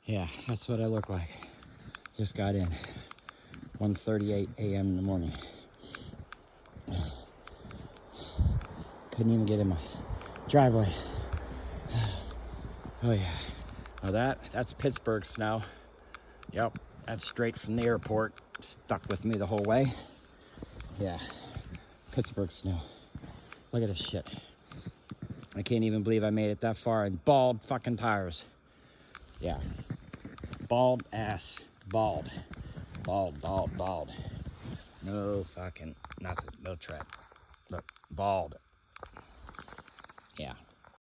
Yeah, that's what I look like. Just got in. 1:38 a.m. in the morning. Couldn't even get in my driveway. Oh yeah. Now that's Pittsburgh snow. Yep, that's straight from the airport. Stuck with me the whole way. Yeah, Pittsburgh snow. Look at this shit. I can't even believe I made it that far in bald fucking tires. Yeah. Bald ass. Bald. Bald, bald, bald. No fucking nothing. No tread. Look, bald. Yeah.